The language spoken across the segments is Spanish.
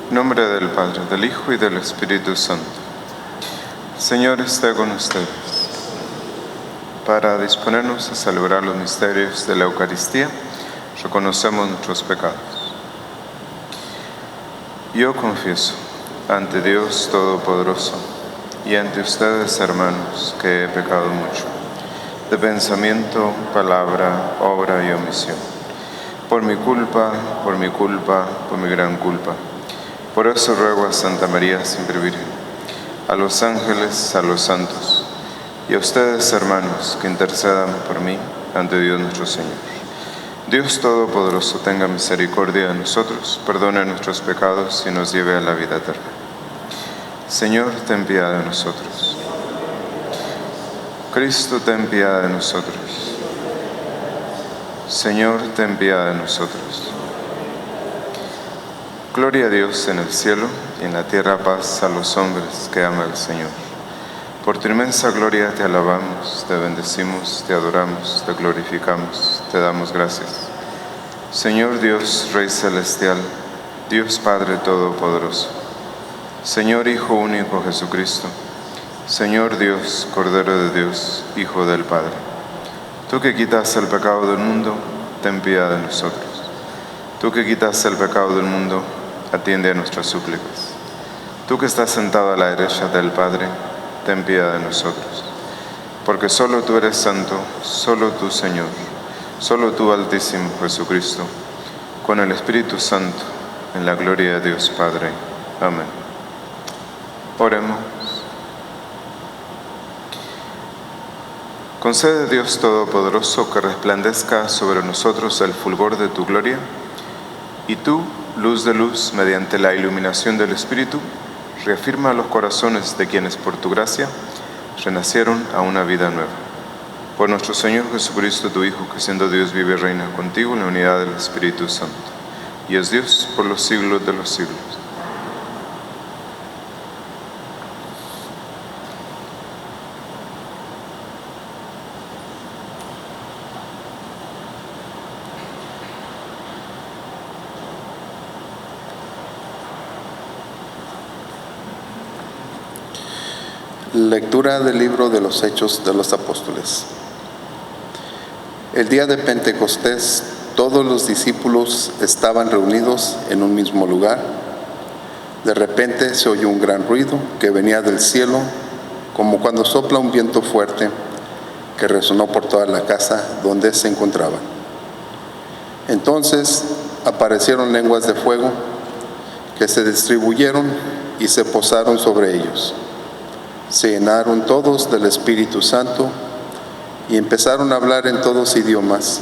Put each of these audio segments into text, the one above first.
En nombre del Padre, del Hijo y del Espíritu Santo. Señor esté con ustedes. Para disponernos a celebrar los misterios de la Eucaristía, reconocemos nuestros pecados. Yo confieso ante Dios Todopoderoso y ante ustedes, hermanos, que he pecado mucho, de pensamiento, palabra, obra y omisión. Por mi culpa, por mi gran culpa. Por eso ruego a Santa María siempre Virgen, a los ángeles, a los santos, y a ustedes, hermanos, que intercedan por mí ante Dios nuestro Señor. Dios Todopoderoso tenga misericordia de nosotros, perdone nuestros pecados y nos lleve a la vida eterna. Señor, ten piedad de nosotros. Cristo, ten piedad de nosotros. Señor, ten piedad de nosotros. Gloria a Dios en el cielo y en la tierra paz a los hombres que ama el Señor. Por tu inmensa gloria te alabamos, te bendecimos, te adoramos, te glorificamos, te damos gracias. Señor Dios, Rey celestial, Dios Padre Todopoderoso, Señor Hijo único Jesucristo, Señor Dios, Cordero de Dios, Hijo del Padre. Tú que quitas el pecado del mundo, ten piedad de nosotros. Tú que quitas el pecado del mundo, atiende a nuestras súplicas. Tú que estás sentado a la derecha del Padre, ten piedad de nosotros. Porque solo tú eres santo, solo tú, Señor, solo tú, Altísimo Jesucristo, con el Espíritu Santo, en la gloria de Dios Padre. Amén. Oremos. Concede, Dios Todopoderoso, que resplandezca sobre nosotros el fulgor de tu gloria, y tú, luz de luz, mediante la iluminación del Espíritu, reafirma los corazones de quienes por tu gracia renacieron a una vida nueva. Por nuestro Señor Jesucristo, tu Hijo, que siendo Dios vive y reina contigo en la unidad del Espíritu Santo, y es Dios por los siglos de los siglos. Lectura del libro de los Hechos de los Apóstoles. El día de Pentecostés, todos los discípulos estaban reunidos en un mismo lugar. De repente se oyó un gran ruido que venía del cielo, como cuando sopla un viento fuerte, que resonó por toda la casa donde se encontraban. Entonces aparecieron lenguas de fuego que se distribuyeron y se posaron sobre ellos. Se llenaron todos del Espíritu Santo y empezaron a hablar en otros idiomas,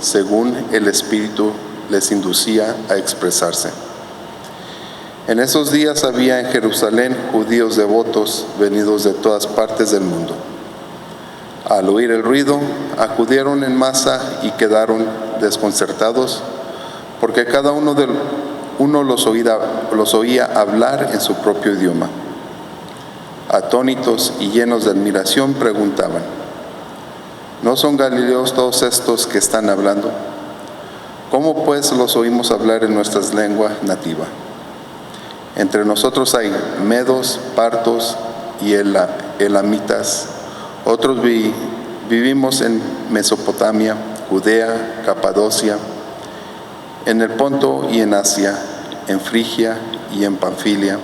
según el Espíritu les inducía a expresarse. En esos días había en Jerusalén judíos devotos venidos de todas partes del mundo. Al oír el ruido, acudieron en masa y quedaron desconcertados, porque cada uno los oía hablar en su propio idioma. Atónitos y llenos de admiración preguntaban: ¿no son galileos todos estos que están hablando? ¿Cómo pues los oímos hablar en nuestra lengua nativa? Entre nosotros hay medos, partos y elamitas. Otros vivimos en Mesopotamia, Judea, Capadocia, en el Ponto y en Asia, en Frigia y en Panfilia,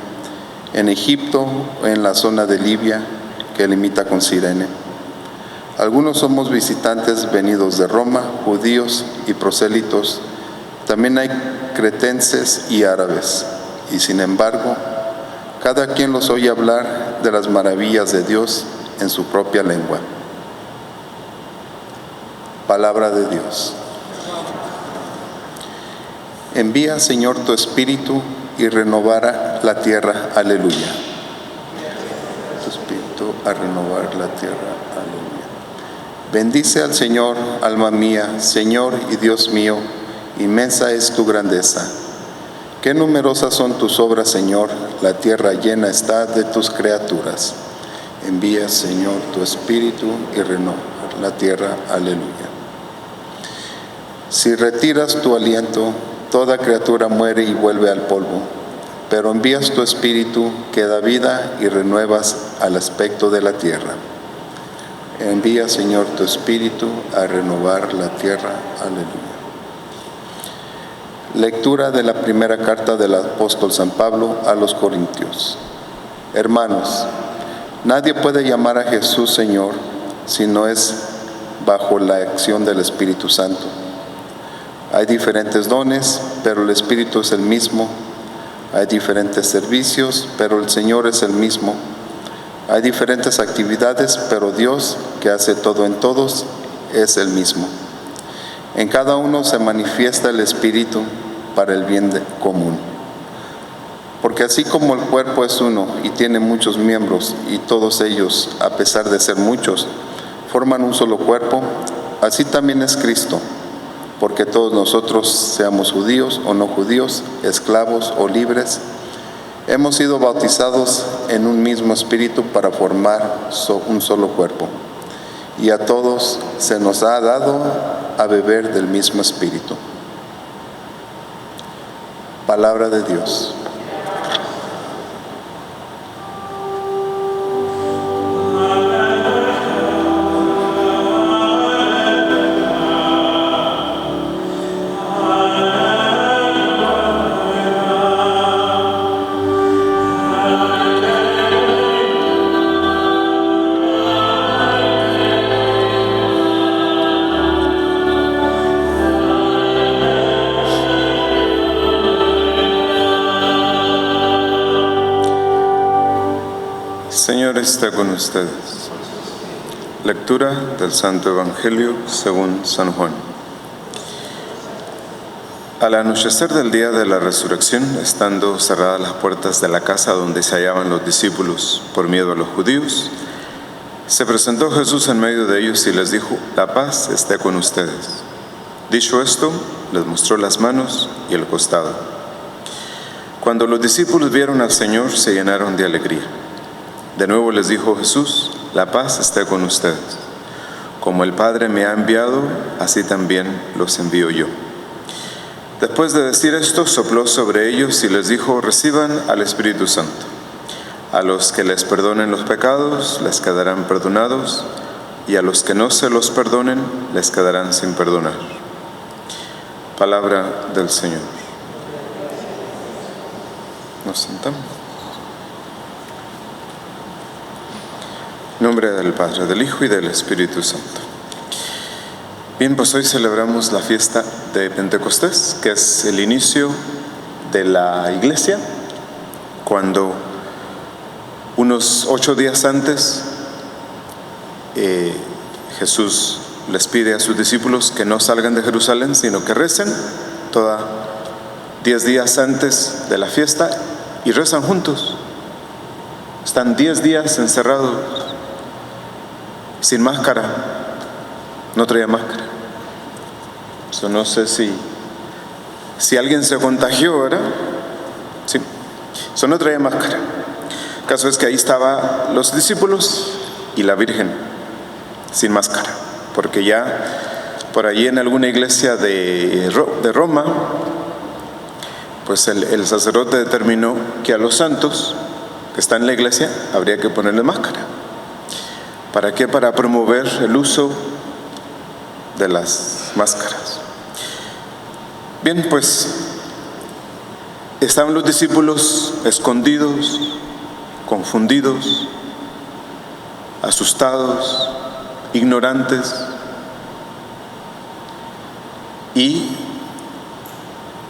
en Egipto, en la zona de Libia, que limita con Cirene. Algunos somos visitantes venidos de Roma, judíos y prosélitos. También hay cretenses y árabes. Y sin embargo, cada quien los oye hablar de las maravillas de Dios en su propia lengua. Palabra de Dios. Envía, Señor, tu Espíritu y renovará la tierra. Aleluya. Tu Espíritu a renovar la tierra. Aleluya. Bendice al Señor, alma mía, Señor y Dios mío, inmensa es tu grandeza. Qué numerosas son tus obras, Señor, la tierra llena está de tus criaturas. Envía, Señor, tu Espíritu y renueva la tierra. Aleluya. Si retiras tu aliento, Toda criatura muere y vuelve al polvo, pero envías tu espíritu que da vida y renuevas al aspecto de la tierra. Envía, Señor, tu espíritu a renovar la tierra. Aleluya. Lectura de la primera carta del apóstol San Pablo a los Corintios. Hermanos, nadie puede llamar a Jesús Señor si no es bajo la acción del Espíritu Santo. Hay diferentes dones, pero el Espíritu es el mismo. Hay diferentes servicios, pero el Señor es el mismo. Hay diferentes actividades, pero Dios, que hace todo en todos, es el mismo. En cada uno se manifiesta el Espíritu para el bien común. Porque así como el cuerpo es uno y tiene muchos miembros, y todos ellos, a pesar de ser muchos, forman un solo cuerpo, así también es Cristo. Porque todos nosotros, seamos judíos o no judíos, esclavos o libres, hemos sido bautizados en un mismo espíritu para formar un solo cuerpo. Y a todos se nos ha dado a beber del mismo espíritu. Palabra de Dios. Señor está con ustedes. Lectura del Santo Evangelio según San Juan. Al anochecer del día de la resurrección, estando cerradas las puertas de la casa donde se hallaban los discípulos por miedo a los judíos, se presentó Jesús en medio de ellos y les dijo: la paz esté con ustedes. Dicho esto, les mostró las manos y el costado. Cuando los discípulos vieron al Señor, se llenaron de alegría. De nuevo les dijo Jesús: la paz esté con ustedes. Como el Padre me ha enviado, así también los envío yo. Después de decir esto, sopló sobre ellos y les dijo: reciban al Espíritu Santo. A los que les perdonen los pecados, les quedarán perdonados, y a los que no se los perdonen, les quedarán sin perdonar. Palabra del Señor. Nos sentamos. En nombre del Padre, del Hijo y del Espíritu Santo. Bien, pues hoy celebramos la fiesta de Pentecostés, que es el inicio de la iglesia, cuando unos 8 días antes Jesús les pide a sus discípulos que no salgan de Jerusalén, sino que recen 10 días antes de la fiesta y rezan juntos. Están 10 días encerrados, sin máscara. No traía máscara. Eso no sé si alguien se contagió, ¿verdad? Sí. Eso no traía máscara. El caso es que ahí estaban los discípulos y la Virgen, sin máscara. Porque ya por allí en alguna iglesia de Roma, pues el sacerdote determinó que a los santos que están en la iglesia habría que ponerle máscara. ¿Para qué? Para promover el uso de las máscaras. Bien, pues estaban los discípulos escondidos, confundidos, asustados, ignorantes, y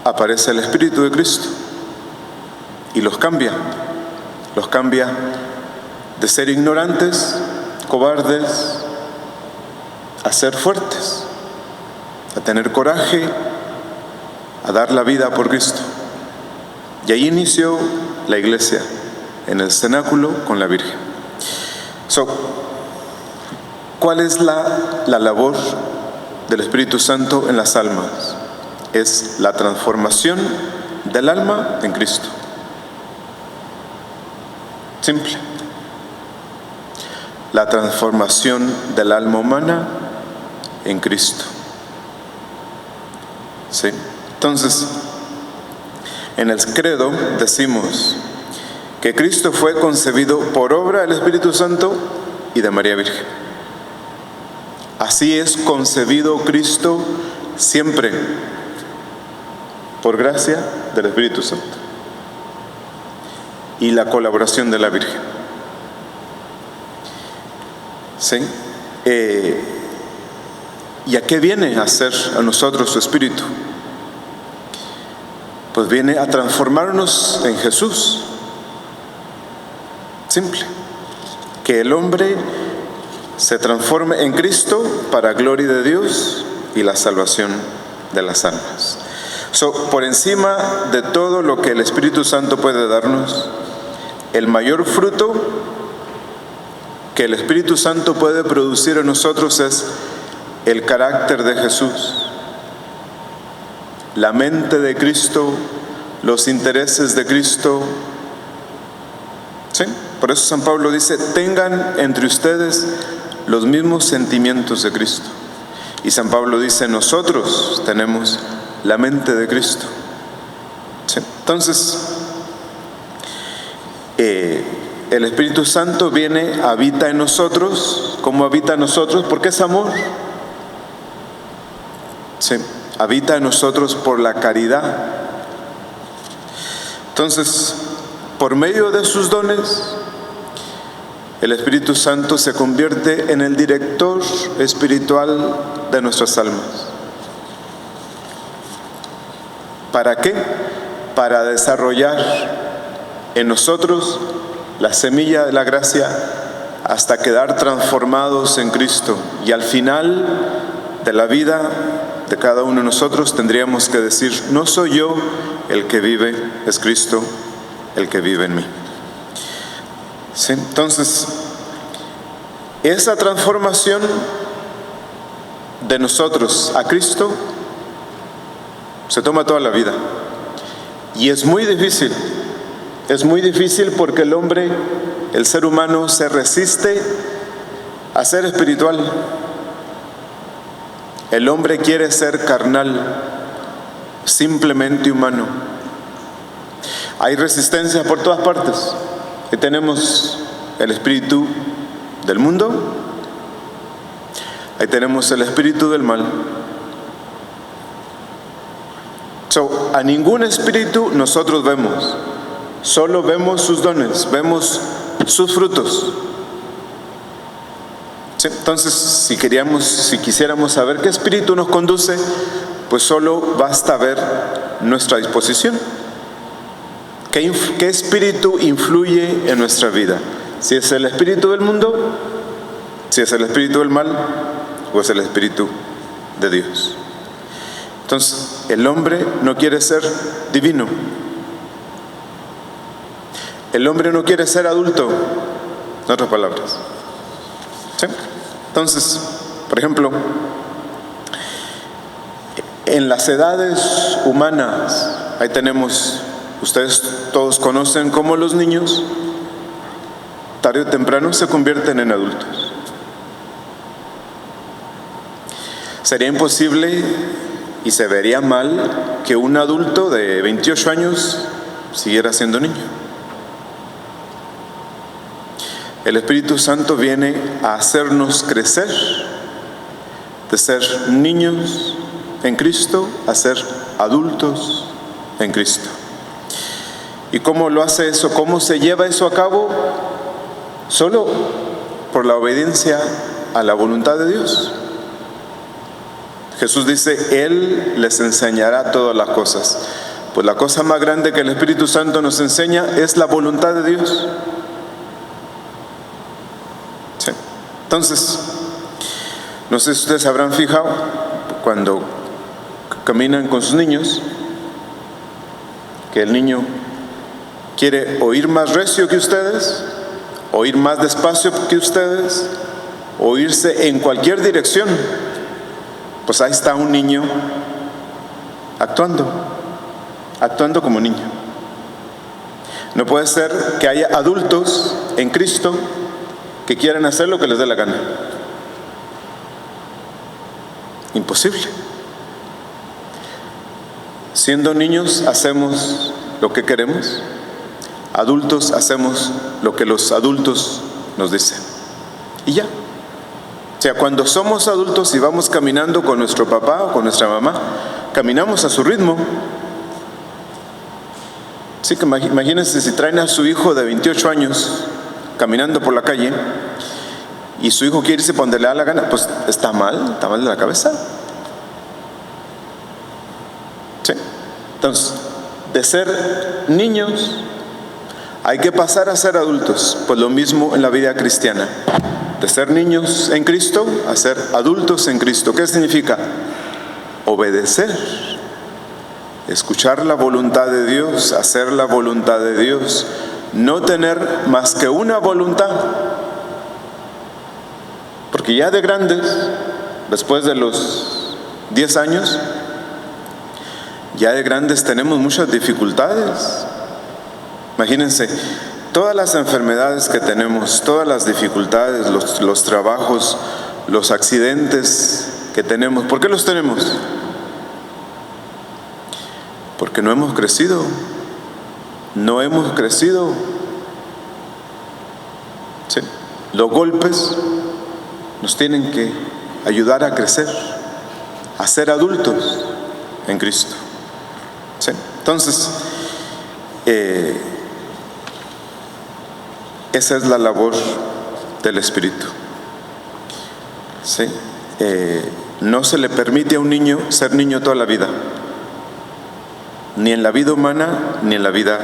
aparece el Espíritu de Cristo y los cambia de ser ignorantes, cobardes, a ser fuertes, a tener coraje, a dar la vida por Cristo. Y ahí inició la iglesia, en el cenáculo con la Virgen. ¿Cuál es la labor del Espíritu Santo en las almas? Es la transformación del alma en Cristo. Simple. La transformación del alma humana en Cristo. ¿Sí? Entonces, En el credo decimos que Cristo fue concebido por obra del Espíritu Santo y de María Virgen. Así es concebido Cristo siempre, por gracia del Espíritu Santo y la colaboración de la Virgen. ¿Sí? ¿Y a qué viene a hacer a nosotros su Espíritu? Pues viene a transformarnos en Jesús. Simple. Que el hombre se transforme en Cristo para gloria de Dios y la salvación de las almas. Por encima de todo lo que el Espíritu Santo puede darnos, el mayor fruto que el Espíritu Santo puede producir en nosotros es el carácter de Jesús, la mente de Cristo, los intereses de Cristo. ¿Sí? Por eso San Pablo dice: tengan entre ustedes los mismos sentimientos de Cristo. Y San Pablo dice: nosotros tenemos la mente de Cristo. ¿Sí? Entonces, el Espíritu Santo viene, habita en nosotros. ¿Cómo habita en nosotros? Porque es amor. ¿Sí? Habita en nosotros por la caridad. Entonces, por medio de sus dones, el Espíritu Santo se convierte en el director espiritual de nuestras almas. ¿Para qué? Para desarrollar en nosotros la semilla de la gracia hasta quedar transformados en Cristo. Y al final de la vida de cada uno de nosotros tendríamos que decir: no soy yo el que vive, es Cristo el que vive en mí. ¿Sí? Entonces, esa transformación de nosotros a Cristo se toma toda la vida. Y es muy difícil porque el hombre, el ser humano, se resiste a ser espiritual. El hombre quiere ser carnal, simplemente humano. Hay resistencia por todas partes. Y tenemos el espíritu del mundo, ahí tenemos el espíritu del mal. A ningún espíritu nosotros vemos, solo vemos sus dones, vemos sus frutos. ¿Sí? Entonces, si quisiéramos saber qué espíritu nos conduce, pues solo basta ver nuestra disposición. ¿Qué espíritu influye en nuestra vida? Si es el espíritu del mundo, si es el espíritu del mal, o es el espíritu de Dios. Entonces, el hombre no quiere ser divino. El hombre no quiere ser adulto, en otras palabras. ¿Sí? Entonces, por ejemplo, en las edades humanas, ahí tenemos, ustedes todos conocen cómo los niños, tarde o temprano, se convierten en adultos. Sería imposible y se vería mal que un adulto de 28 años siguiera siendo niño. El Espíritu Santo viene a hacernos crecer, de ser niños en Cristo a ser adultos en Cristo. ¿Y cómo lo hace eso? ¿Cómo se lleva eso a cabo? Solo por la obediencia a la voluntad de Dios. Jesús dice: Él les enseñará todas las cosas. Pues la cosa más grande que el Espíritu Santo nos enseña es la voluntad de Dios. ¿Sí? Entonces, no sé si ustedes habrán fijado, cuando caminan con sus niños, que el niño quiere o ir más recio que ustedes, o ir más despacio que ustedes, o irse en cualquier dirección. Pues ahí está un niño actuando como niño. No puede ser que haya adultos en Cristo que quieran hacer lo que les dé la gana. Imposible. Siendo niños hacemos lo que queremos. Adultos hacemos lo que los adultos nos dicen. Y ya. O sea, cuando somos adultos y vamos caminando con nuestro papá o con nuestra mamá, caminamos a su ritmo. Así que imagínense si traen a su hijo de 28 años caminando por la calle y su hijo quiere irse por donde le da la gana, pues está mal de la cabeza. ¿Sí? Entonces, de ser niños hay que pasar a ser adultos. Pues lo mismo en la vida cristiana. De ser niños en Cristo a ser adultos en Cristo. ¿Qué significa? Obedecer, escuchar la voluntad de Dios, hacer la voluntad de Dios, no tener más que una voluntad. Porque ya de grandes, después de los 10 años, ya de grandes tenemos muchas dificultades. Imagínense, todas las enfermedades que tenemos, todas las dificultades, los trabajos, los accidentes que tenemos. ¿Por qué los tenemos? Porque no hemos crecido. No hemos crecido. ¿Sí? Los golpes nos tienen que ayudar a crecer, a ser adultos en Cristo. ¿Sí? Entonces, esa es la labor del Espíritu. ¿Sí? No se le permite a un niño ser niño toda la vida, ni en la vida humana ni en la vida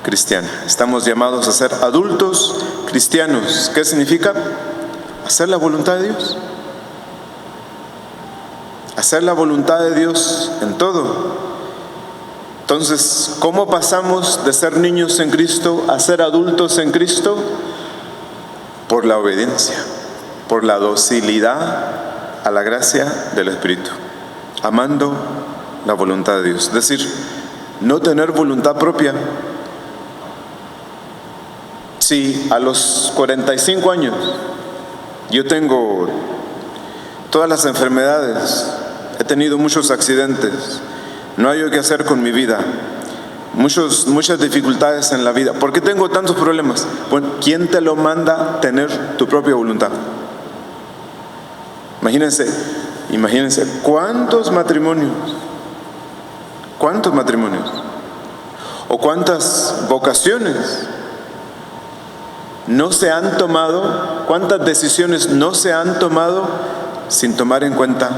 cristiana. Estamos llamados a ser adultos cristianos. ¿Qué significa? Hacer la voluntad de Dios. Hacer la voluntad de Dios en todo. Entonces, ¿cómo pasamos de ser niños en Cristo a ser adultos en Cristo? Por la obediencia, por la docilidad a la gracia del Espíritu, amando la voluntad de Dios. Es decir, no tener voluntad propia. Si a los 45 años yo tengo todas las enfermedades, he tenido muchos accidentes, no hay qué hacer con mi vida, muchas dificultades en la vida. ¿Por qué tengo tantos problemas? Bueno, ¿quién te lo manda tener tu propia voluntad? Imagínense, ¿cuántos matrimonios o cuántas vocaciones no se han tomado, cuántas decisiones no se han tomado sin tomar en cuenta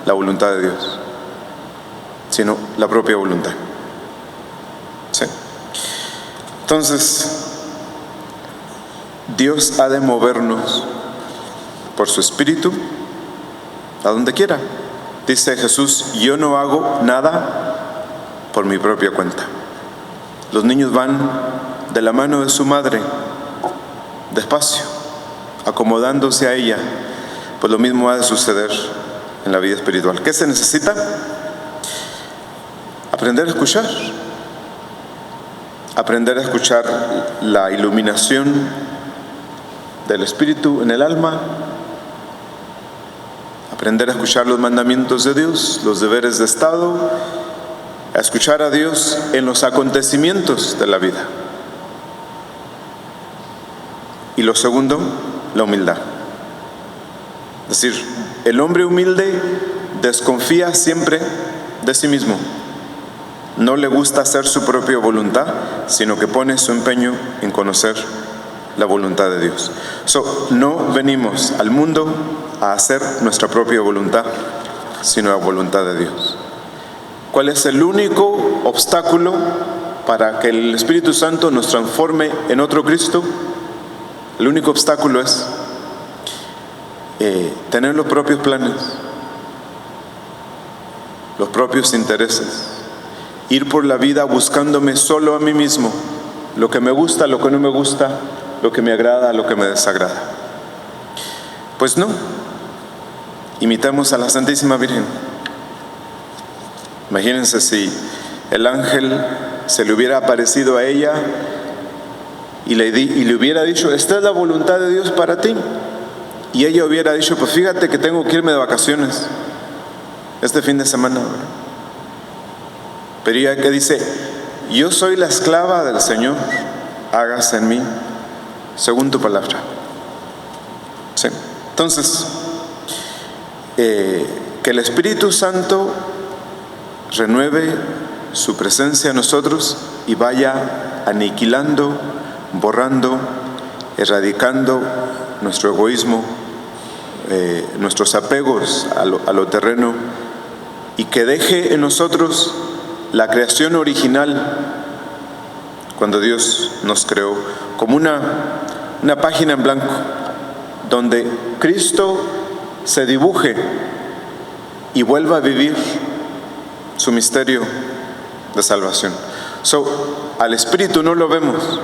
la voluntad de Dios, sino la propia voluntad? ¿Sí? Entonces, Dios ha de movernos por su Espíritu a donde quiera. Dice Jesús: yo no hago nada por mi propia cuenta. Los niños van de la mano de su madre, despacio, acomodándose a ella. Pues lo mismo ha de suceder en la vida espiritual. ¿Qué se necesita? Aprender a escuchar. Aprender a escuchar la iluminación del Espíritu en el alma. Aprender a escuchar los mandamientos de Dios, los deberes de Estado, a escuchar a Dios en los acontecimientos de la vida. Y lo segundo, la humildad. Es decir, el hombre humilde desconfía siempre de sí mismo. No le gusta hacer su propia voluntad, sino que pone su empeño en conocer la voluntad de Dios. No venimos al mundo a hacer nuestra propia voluntad, sino la voluntad de Dios. ¿Cuál es el único obstáculo para que el Espíritu Santo nos transforme en otro Cristo? El único obstáculo es tener los propios planes, los propios intereses, ir por la vida buscándome solo a mí mismo, lo que me gusta, lo que no me gusta, lo que me agrada, lo que me desagrada. Pues no, imitamos a la Santísima Virgen. Imagínense si el ángel se le hubiera aparecido a ella y le hubiera dicho: esta es la voluntad de Dios para ti. Y ella hubiera dicho: pues fíjate que tengo que irme de vacaciones este fin de semana. Pero ella que dice: yo soy la esclava del Señor, hágase en mí según tu palabra. Sí. Entonces, que el Espíritu Santo renueve su presencia en nosotros y vaya aniquilando, borrando, erradicando nuestro egoísmo, nuestros apegos a lo terreno, y que deje en nosotros la creación original cuando Dios nos creó, como una página en blanco donde Cristo se dibuje y vuelva a vivir su misterio de salvación. Al Espíritu no lo vemos,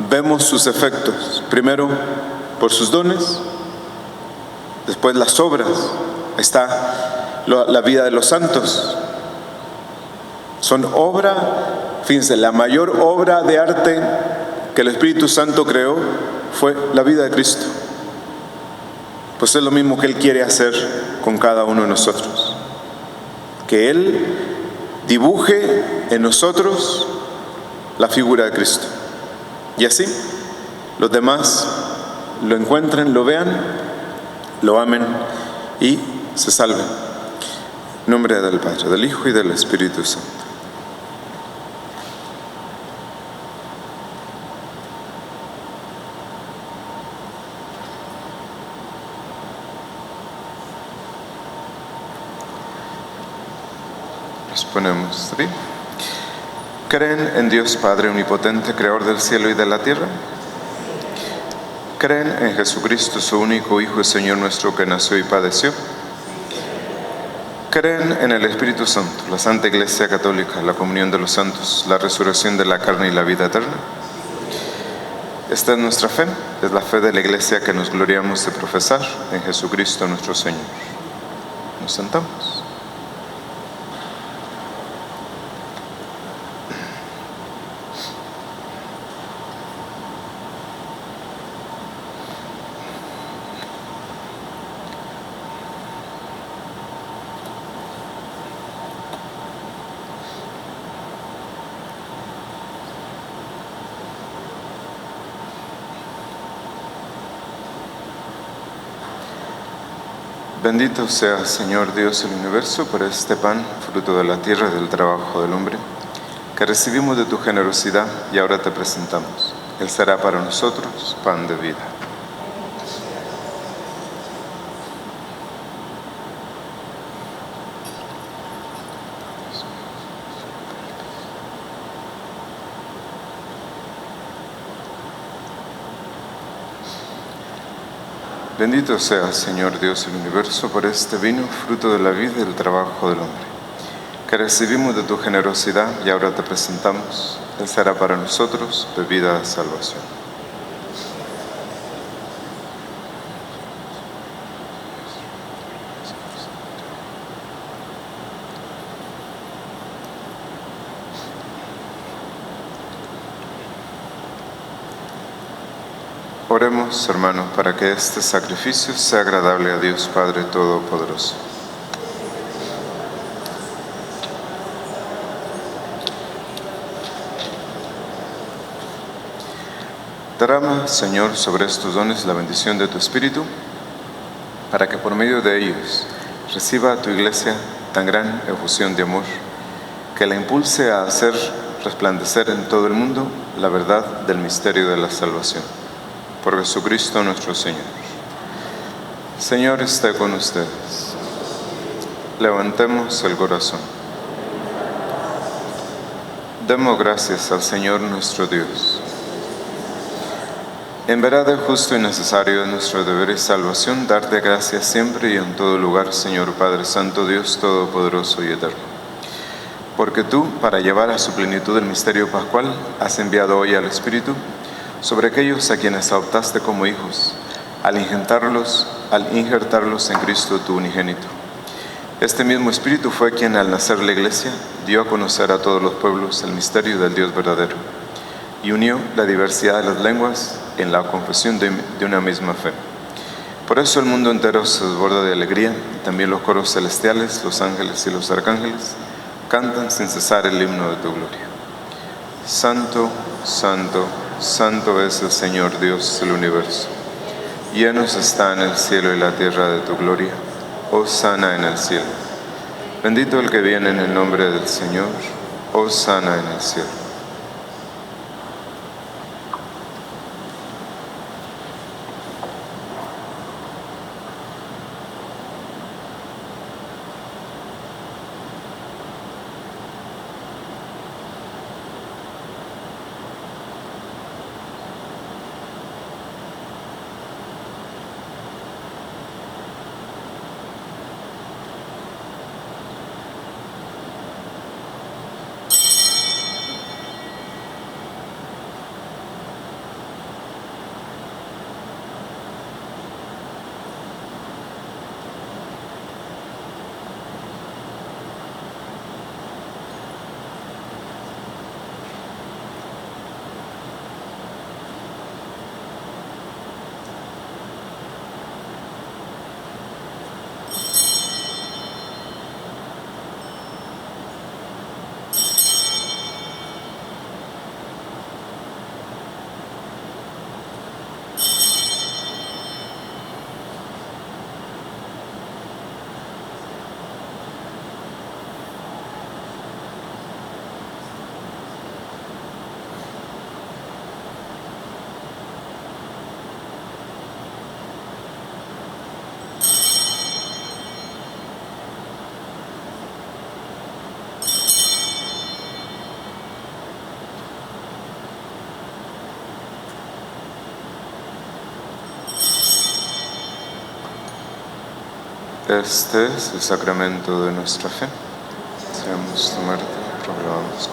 vemos sus efectos, primero por sus dones, después las obras. Ahí está la vida de los santos. Son obra, fíjense, la mayor obra de arte que el Espíritu Santo creó fue la vida de Cristo. Pues es lo mismo que Él quiere hacer con cada uno de nosotros. Que Él dibuje en nosotros la figura de Cristo. Y así los demás lo encuentren, lo vean, lo amen y se salven. En nombre del Padre, del Hijo y del Espíritu Santo. Nos ponemos bien. ¿Creen en Dios Padre Omnipotente, Creador del cielo y de la tierra? ¿Creen en Jesucristo, su único Hijo y Señor nuestro, que nació y padeció? ¿Creen en el Espíritu Santo, la Santa Iglesia Católica, la comunión de los santos, la resurrección de la carne y la vida eterna? Esta es nuestra fe, es la fe de la Iglesia que nos gloriamos de profesar en Jesucristo nuestro Señor. Nos sentamos. Bendito sea, Señor Dios del universo, por este pan, fruto de la tierra y del trabajo del hombre, que recibimos de tu generosidad y ahora te presentamos. Él será para nosotros pan de vida. Bendito sea, Señor Dios del universo, por este vino, fruto de la vida y del trabajo del hombre, que recibimos de tu generosidad y ahora te presentamos. Él será para nosotros bebida de salvación. Oremos, hermanos, para que este sacrificio sea agradable a Dios Padre Todopoderoso. Derrama, Señor, sobre estos dones la bendición de tu Espíritu, para que por medio de ellos reciba a tu Iglesia tan gran efusión de amor, que la impulse a hacer resplandecer en todo el mundo la verdad del misterio de la salvación. Por Jesucristo nuestro Señor. Señor, esté con ustedes. Levantemos el corazón. Demos gracias al Señor nuestro Dios. En verdad es justo y necesario, es nuestro deber y salvación, darte gracias siempre y en todo lugar, Señor Padre Santo, Dios Todopoderoso y Eterno. Porque tú, para llevar a su plenitud el misterio pascual, has enviado hoy al Espíritu sobre aquellos a quienes adoptaste como hijos, al injertarlos en Cristo tu unigénito. Este mismo Espíritu fue quien al nacer la Iglesia dio a conocer a todos los pueblos el misterio del Dios verdadero y unió la diversidad de las lenguas en la confesión de una misma fe. Por eso el mundo entero se desborda de alegría, y también los coros celestiales, los ángeles y los arcángeles cantan sin cesar el himno de tu gloria. Santo, santo, santo es el Señor Dios del universo. Llenos están el cielo y la tierra de tu gloria. Hosana en el cielo. Bendito el que viene en el nombre del Señor. Hosana en el cielo. Este es el sacramento de nuestra fe. Seamos tu muerte, proclamamos.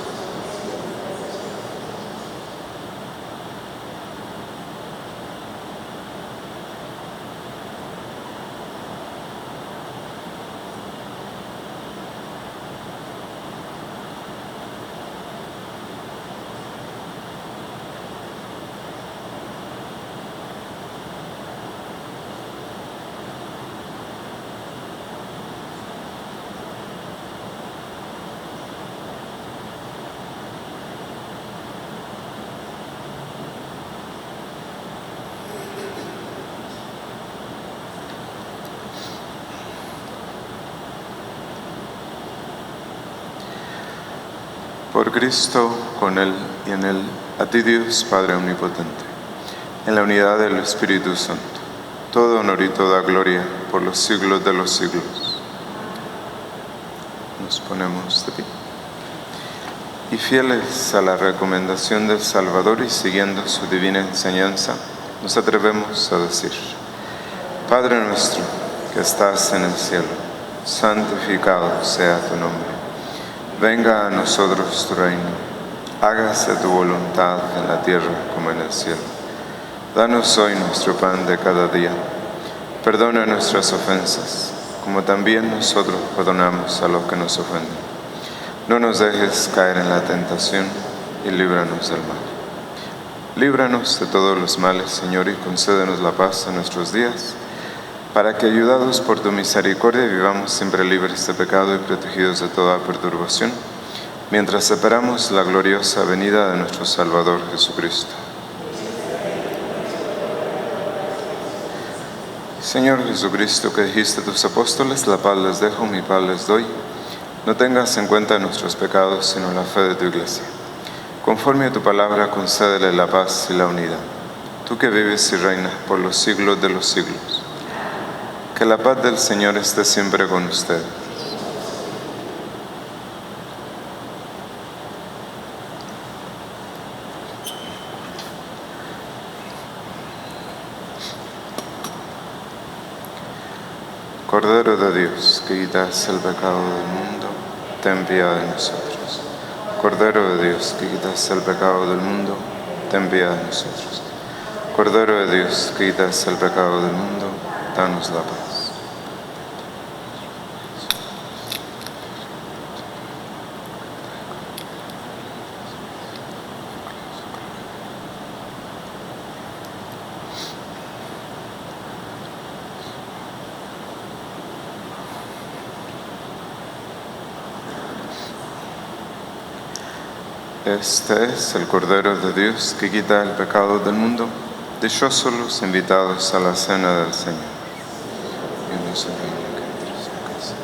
Por Cristo, con Él y en Él, a ti Dios Padre Omnipotente, en la unidad del Espíritu Santo, todo honor y toda gloria por los siglos de los siglos. Nos ponemos de pie. Y fieles a la recomendación del Salvador y siguiendo su divina enseñanza, nos atrevemos a decir: Padre nuestro que estás en el cielo, santificado sea tu nombre. Venga a nosotros tu reino, hágase tu voluntad en la tierra como en el cielo. Danos hoy nuestro pan de cada día. Perdona nuestras ofensas, como también nosotros perdonamos a los que nos ofenden. No nos dejes caer en la tentación y líbranos del mal. Líbranos de todos los males, Señor, y concédenos la paz en nuestros días, para que, ayudados por tu misericordia, vivamos siempre libres de pecado y protegidos de toda perturbación, mientras esperamos la gloriosa venida de nuestro Salvador Jesucristo. Señor Jesucristo, que dijiste a tus apóstoles: la paz les dejo, mi paz les doy, no tengas en cuenta nuestros pecados, sino la fe de tu Iglesia. Conforme a tu palabra, concédele la paz y la unidad. Tú que vives y reinas por los siglos de los siglos. Que la paz del Señor esté siempre con ustedes. Cordero de Dios, que quitas el pecado del mundo, ten piedad de nosotros. Cordero de Dios, que quitas el pecado del mundo, ten piedad de nosotros. Cordero de Dios, que quitas el pecado del mundo, danos la paz. Este es el Cordero de Dios que quita el pecado del mundo. Dichosos los invitados a la cena del Señor. Yo no soy digno que entres en casa.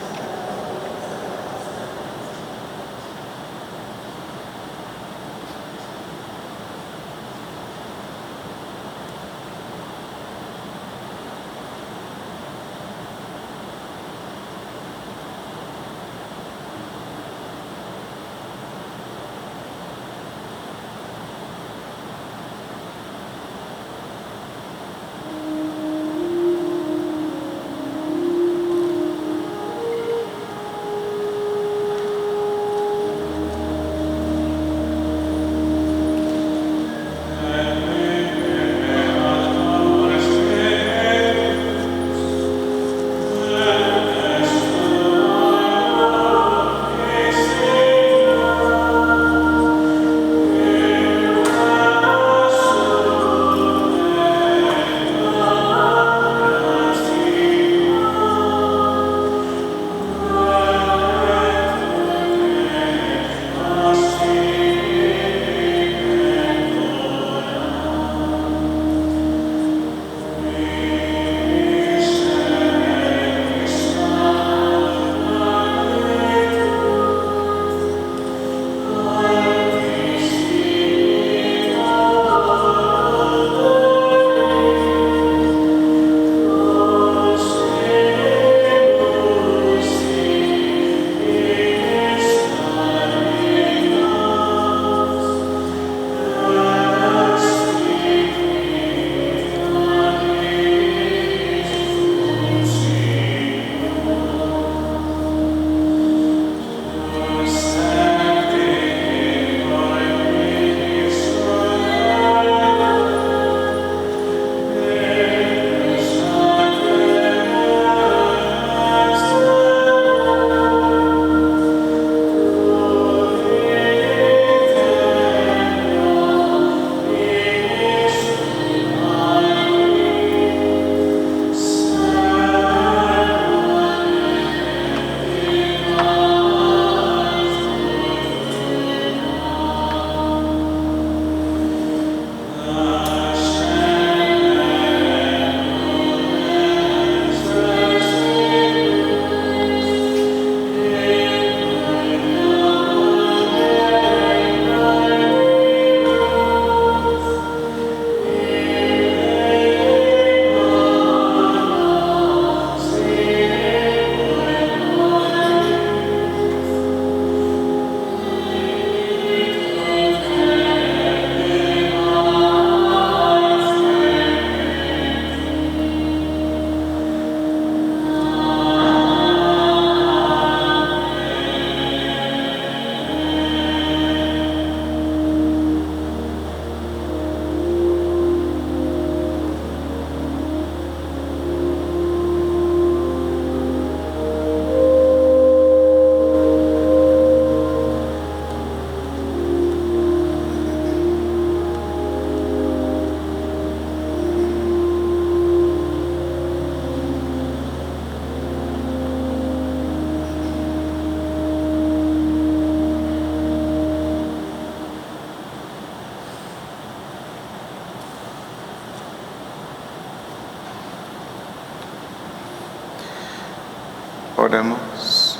Oremos.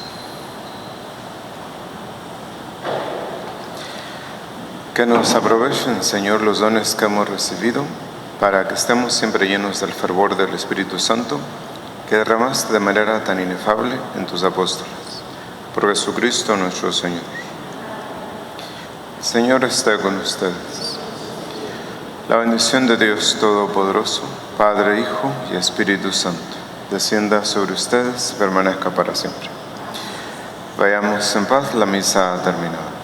Que nos aprovechen, Señor, los dones que hemos recibido, para que estemos siempre llenos del fervor del Espíritu Santo, que derramaste de manera tan inefable en tus apóstoles. Por Jesucristo nuestro Señor. El Señor esté con ustedes. La bendición de Dios Todopoderoso, Padre, Hijo y Espíritu Santo, descienda sobre ustedes y permanezca para siempre. Vayamos en paz, la misa ha terminado.